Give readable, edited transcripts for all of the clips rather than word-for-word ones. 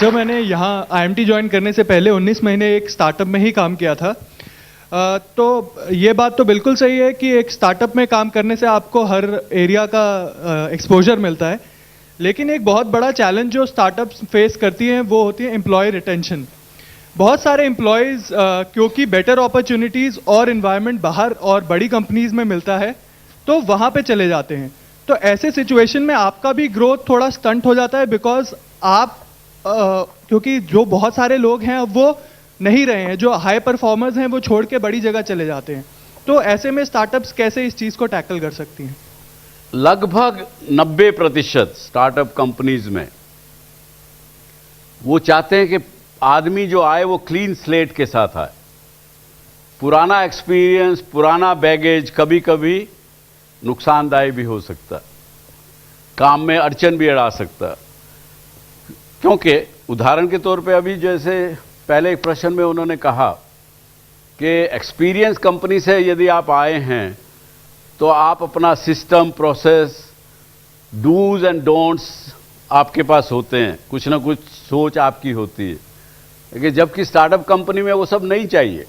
जब मैंने यहाँ आईएमटी ज्वाइन करने से पहले 19 महीने एक स्टार्टअप में ही काम किया था। तो ये बात तो बिल्कुल सही है कि एक स्टार्टअप में काम करने से आपको हर एरिया का एक्सपोजर मिलता है, लेकिन एक बहुत बड़ा चैलेंज जो स्टार्टअप्स फेस करती हैं वो होती है एम्प्लॉय रिटेंशन। बहुत सारे एम्प्लॉयज़ क्योंकि बेटर अपॉर्चुनिटीज़ और इन्वायरमेंट बाहर और बड़ी कंपनीज़ में मिलता है तो वहाँ पे चले जाते हैं। तो ऐसे सिचुएशन में आपका भी ग्रोथ थोड़ा स्टंट हो जाता है, बिकॉज आप क्योंकि जो बहुत सारे लोग हैं अब वो नहीं रहे हैं, जो हाई परफॉर्मर्स हैं वो छोड़ के बड़ी जगह चले जाते हैं। तो ऐसे में स्टार्टअप्स कैसे इस चीज़ को टैकल कर सकती हैं? लगभग 90% स्टार्टअप कंपनीज में वो चाहते हैं कि आदमी जो आए वो क्लीन स्लेट के साथ आए। पुराना एक्सपीरियंस, पुराना बैगेज कभी कभी नुकसानदायी भी हो सकता है, काम में अड़चन भी अड़ा सकता है। क्योंकि उदाहरण के तौर पे अभी जैसे पहले एक प्रश्न में उन्होंने कहा कि एक्सपीरियंस कंपनी से यदि आप आए हैं तो आप अपना system, process, dos and don'ts आपके पास होते हैं, कुछ ना कुछ सोच आपकी होती है। लेकिन जबकि स्टार्टअप कंपनी में वो सब नहीं चाहिए,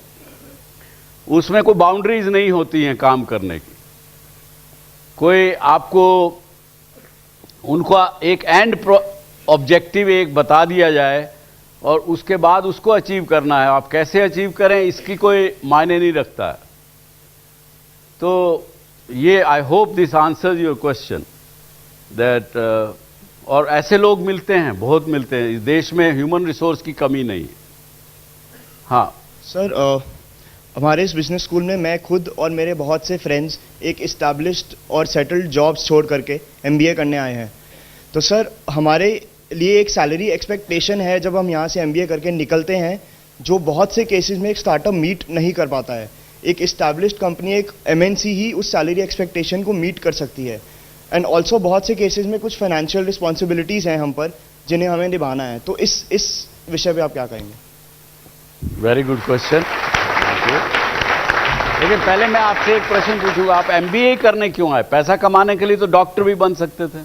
उसमें कोई बाउंड्रीज नहीं होती हैं काम करने की। कोई आपको उनका एक एंड ऑब्जेक्टिव एक बता दिया जाए और उसके बाद उसको अचीव करना है। आप कैसे अचीव करें इसकी कोई मायने नहीं रखता है। तो ये I hope this answers your question that और ऐसे लोग मिलते हैं, बहुत मिलते हैं। इस देश में ह्यूमन रिसोर्स की कमी नहीं है। हाँ सर, हमारे इस बिजनेस स्कूल में मैं खुद और मेरे बहुत से फ्रेंड्स एक इस्टेब्लिश्ड और सेटल्ड जॉब्स छोड़ करके एमबीए करने आए हैं। तो सर, हमारे लिए एक सैलरी एक्सपेक्टेशन है जब हम यहाँ से एमबीए करके निकलते हैं, जो बहुत से केसेस में एक स्टार्टअप मीट नहीं कर पाता है। एक इस्टेब्लिश्ड कंपनी, एक एमएनसी ही उस सैलरी एक्सपेक्टेशन को मीट कर सकती है। एंड ऑल्सो बहुत से केसेस में कुछ फाइनेंशियल रिस्पॉन्सिबिलिटीज़ हैं हम पर जिन्हें हमें निभाना है। तो इस विषय पे आप क्या कहेंगे? Very good question. लेकिन पहले मैं आपसे एक प्रश्न पूछूंगा, आप एमबीए करने क्यों आए? पैसा कमाने के लिए तो डॉक्टर भी बन सकते थे।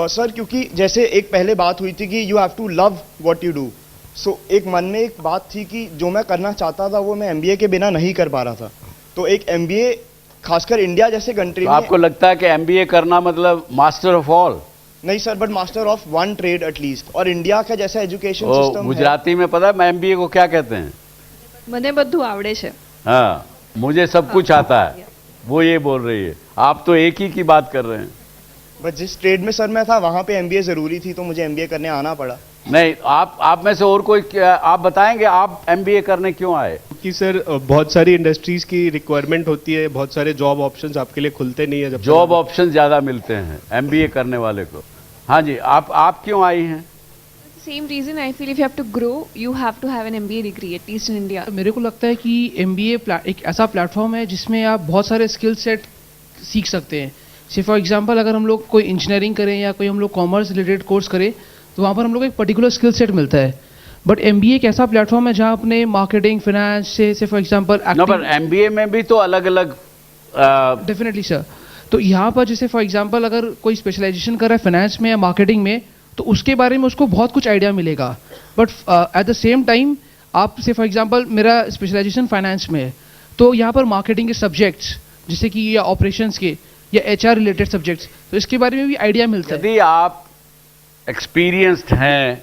सर, क्योंकि जैसे एक पहले बात हुई थी कि you have to love what you do. So एक मन में एक बात थी कि जो मैं करना चाहता था वो मैं एमबीए के बिना नहीं कर पा रहा था। तो एक एमबीए, खासकर इंडिया जैसे कंट्री में। आपको लगता है कि एमबीए करना मतलब मास्टर ऑफ ऑल? नहीं sir, but master of one trade at least. और इंडिया का जैसा एजुकेशन सिस्टम गुजराती में पता है एमबीए को क्या कहते हैं? मने बद्धु आवड़े छे। हाँ, मुझे सब कुछ आता है, वो ये बोल रही है। आप तो एक ही की बात कर रहे हैं। बट जिस ट्रेड में सर मैं था वहाँ पे एमबीए ज़रूरी थी, तो मुझे एमबीए करने आना पड़ा। नहीं, आप में से और कोई आप बताएंगे आप एमबीए करने क्यों आए? कि सर बहुत सारी इंडस्ट्रीज की रिक्वायरमेंट होती है, बहुत सारे जॉब ऑप्शंस आपके लिए खुलते नहीं है। जब जॉब ऑप्शन ज़्यादा मिलते हैं एमबीए करने वाले को। हाँ जी, आप क्यों आई हैं? Same reason I feel if you have to grow, you have to have an MBA degree at least in India. मेरे को लगता है कि एमबीए एक ऐसा प्लेटफॉर्म है जिसमें आप बहुत सारे स्किल सेट सीख सकते हैं। से फॉर एग्जांपल अगर हम लोग कोई इंजीनियरिंग करें या कोई हम लोग कॉमर्स रिलेटेड कोर्स करें तो वहाँ पर हम लोग एक पर्टिकुलर स्किल सेट मिलता है। बट एमबीए एक ऐसा प्लेटफॉर्म है जहाँ अपने मार्केटिंग, फाइनेंस से फॉर एग्जांपल पर एमबीए में भी तो अलग अलग डेफिनेटली सर। तो यहाँ पर जैसे फॉर एग्जांपल अगर कोई स्पेशलाइजेशन कर रहा है फाइनेंस में या मार्केटिंग में तो उसके बारे में उसको बहुत कुछ आइडिया मिलेगा। But at the same time आप से फॉर एग्जांपल मेरा स्पेशलाइजेशन फाइनेंस में है तो यहाँ पर मार्केटिंग के सब्जेक्ट्स जैसे कि या ऑपरेशंस के या एचआर रिलेटेड सब्जेक्ट्स, तो इसके बारे में भी आइडिया मिलता है। यदि आप एक्सपीरियंस्ड हैं,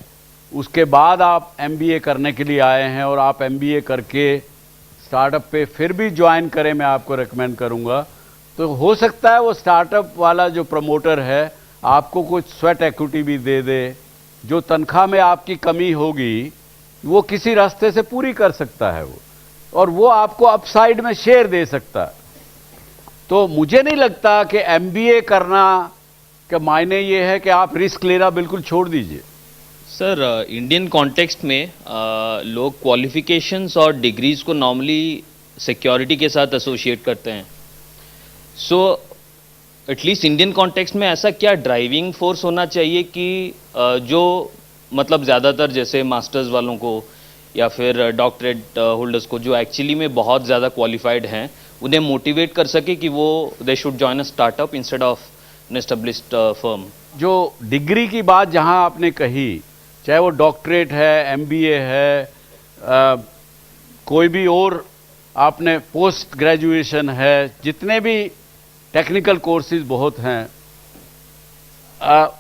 उसके बाद आप एमबीए करने के लिए आए हैं और आप एमबीए करके स्टार्टअप पे फिर भी ज्वाइन करें, मैं आपको रेकमेंड करूंगा। तो हो सकता है वो स्टार्टअप वाला जो प्रमोटर है आपको कुछ स्वेट इक्विटी भी दे दे, जो तनख्वाह में आपकी कमी होगी वो किसी रास्ते से पूरी कर सकता है वो, और वो आपको अपसाइड में शेयर दे सकता है। तो मुझे नहीं लगता कि एमबीए करना का मायने ये है कि आप रिस्क लेना बिल्कुल छोड़ दीजिए। सर, इंडियन कॉन्टेक्स्ट में लोग क्वालिफिकेशंस और डिग्रीज को नॉर्मली सिक्योरिटी के साथ एसोसिएट करते हैं। सो एटलीस्ट इंडियन कॉन्टेक्स्ट में ऐसा क्या ड्राइविंग फोर्स होना चाहिए कि जो मतलब ज़्यादातर जैसे मास्टर्स वालों को या फिर डॉक्टरेट होल्डर्स को जो एक्चुअली में बहुत ज़्यादा क्वालिफाइड हैं उन्हें मोटिवेट कर सके कि वो they should join a startup instead of an established firm? जो डिग्री की बात जहां आपने कही, चाहे वो डॉक्टरेट है, एमबीए है, कोई भी और आपने पोस्ट ग्रेजुएशन है, जितने भी टेक्निकल कोर्सेज बहुत हैं,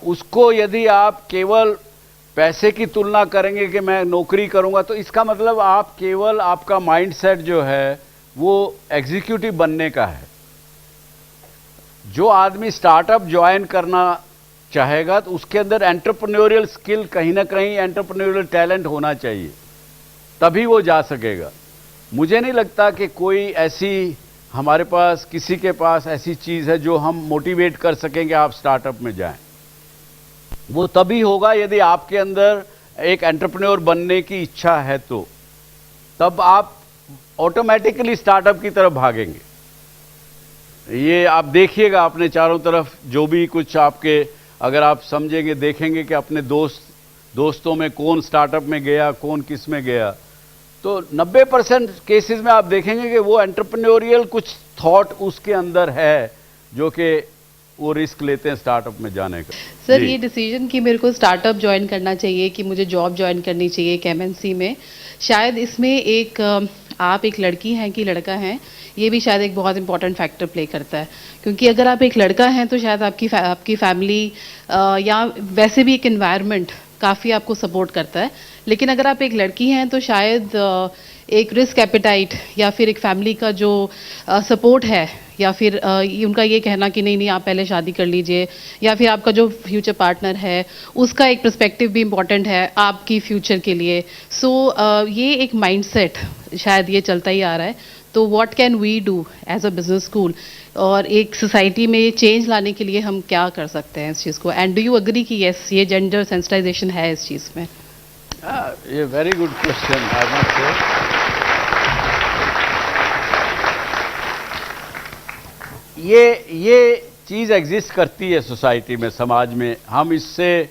उसको यदि आप केवल पैसे की तुलना करेंगे कि मैं नौकरी करूंगा, तो इसका मतलब आप केवल आपका माइंडसेट जो है वो एग्जीक्यूटिव बनने का है। जो आदमी स्टार्टअप ज्वाइन करना चाहेगा तो उसके अंदर एंटरप्रेन्योरियल स्किल, कहीं ना कहीं एंटरप्रेन्योरियल टैलेंट होना चाहिए, तभी वो जा सकेगा। मुझे नहीं लगता कि कोई ऐसी हमारे पास, किसी के पास ऐसी चीज़ है जो हम मोटिवेट कर सकेंगे आप स्टार्टअप में जाएं। वो तभी होगा यदि आपके अंदर एक एंटरप्रेन्योर बनने की इच्छा है, तो तब आप ऑटोमेटिकली स्टार्टअप की तरफ भागेंगे। ये आप देखिएगा अपने चारों तरफ जो भी कुछ आपके, अगर आप समझेंगे, देखेंगे कि अपने दोस्तों में कौन स्टार्टअप में गया, कौन किस में गया, तो 90% केसेस में आप देखेंगे कि वो एंटरप्रेन्योरियल कुछ थॉट उसके अंदर है जो कि वो रिस्क लेते हैं स्टार्टअप में जाने का। सर, ये डिसीजन कि मेरे को स्टार्टअप ज्वाइन करना चाहिए कि मुझे जॉब ज्वाइन करनी चाहिए एक एमएनसी में, शायद इसमें एक आप एक लड़की हैं कि लड़का हैं, ये भी शायद एक बहुत इंपॉर्टेंट फैक्टर प्ले करता है। क्योंकि अगर आप एक लड़का हैं तो शायद आपकी फैमिली या वैसे भी एक एनवायरनमेंट काफ़ी आपको सपोर्ट करता है, लेकिन अगर आप एक लड़की हैं तो शायद एक रिस्क एपेटाइट या फिर एक फैमिली का जो सपोर्ट है, या फिर उनका ये कहना कि नहीं आप पहले शादी कर लीजिए, या फिर आपका जो फ्यूचर पार्टनर है उसका एक पर्सपेक्टिव भी इम्पॉर्टेंट है आपकी फ्यूचर के लिए। सो ये एक माइंडसेट शायद ये चलता ही आ रहा है। तो what can we do as a business school, और एक सोसाइटी में ये चेंज लाने के लिए हम क्या कर सकते हैं इस चीज़ को? एंड डू यू अग्री कि यस, ये जेंडर सेंसिटाइजेशन है इस चीज़ में? ये very good question, I must say. ये चीज़ एग्जिस्ट करती है सोसाइटी में, समाज में। हम इससे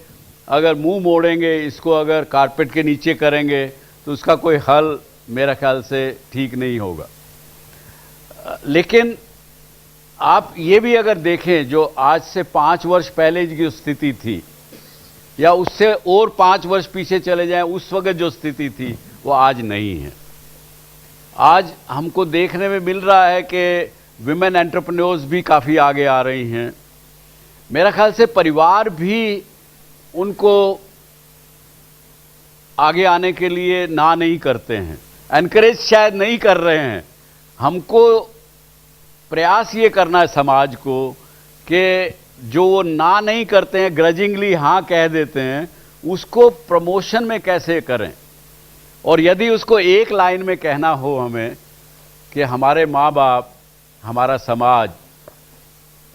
अगर मुंह मोड़ेंगे, इसको अगर कारपेट के नीचे करेंगे, तो उसका कोई हल मेरा ख्याल से ठीक नहीं होगा। लेकिन आप ये भी अगर देखें, जो आज से 5 वर्ष पहले की स्थिति थी, या उससे और 5 वर्ष पीछे चले जाएं, उस वक्त जो स्थिति थी वो आज नहीं है। आज हमको देखने में मिल रहा है कि विमेन एंटरप्रेन्योर्स भी काफ़ी आगे आ रही हैं। मेरा ख्याल से परिवार भी उनको आगे आने के लिए ना नहीं करते हैं, एनकरेज शायद नहीं कर रहे हैं। हमको प्रयास ये करना है समाज को कि जो वो ना नहीं करते हैं, ग्रजिंगली हाँ कह देते हैं, उसको प्रमोशन में कैसे करें। और यदि उसको एक लाइन में कहना हो हमें कि हमारे माँ बाप, हमारा समाज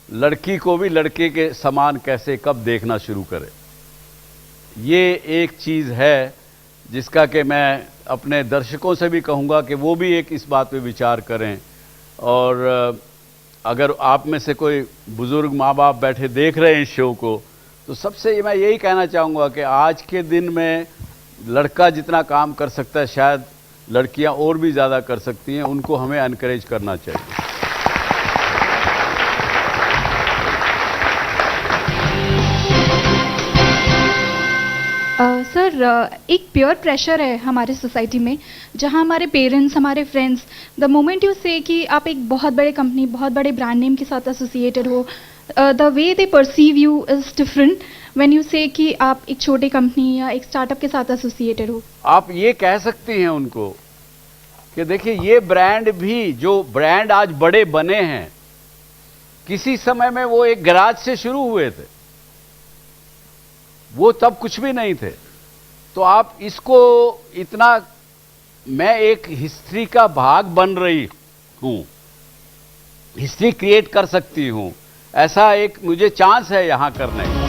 लड़की को भी लड़के के समान कैसे कब देखना शुरू करे, ये एक चीज़ है जिसका कि मैं अपने दर्शकों से भी कहूँगा कि वो भी एक इस बात पे विचार करें। और अगर आप में से कोई बुज़ुर्ग माँ बाप बैठे देख रहे हैं इस शो को, तो सबसे मैं यही कहना चाहूँगा कि आज के दिन में लड़का जितना काम कर सकता है, शायद लड़कियाँ और भी ज़्यादा कर सकती हैं। उनको हमें एनकरेज करना चाहिए। सर, एक प्योर प्रेशर है हमारे सोसाइटी में, जहां हमारे पेरेंट्स, हमारे फ्रेंड्स, द मोमेंट यू से कि आप एक बहुत बड़े कंपनी, बहुत बड़े ब्रांड नेम के साथ एसोसिएटेड हो, the way they perceive you is different when you से कि आप एक छोटे कंपनी या एक स्टार्टअप के साथ एसोसिएटेड हो। आप ये कह सकती हैं उनको कि देखिए, ये ब्रांड भी, जो ब्रांड आज बड़े बने हैं, किसी समय में वो एक गैराज से शुरू हुए थे, वो तब कुछ भी नहीं थे। तो आप इसको इतना, मैं एक हिस्ट्री का भाग बन रही हूं, हिस्ट्री क्रिएट कर सकती हूं, ऐसा एक मुझे चांस है यहां करने का।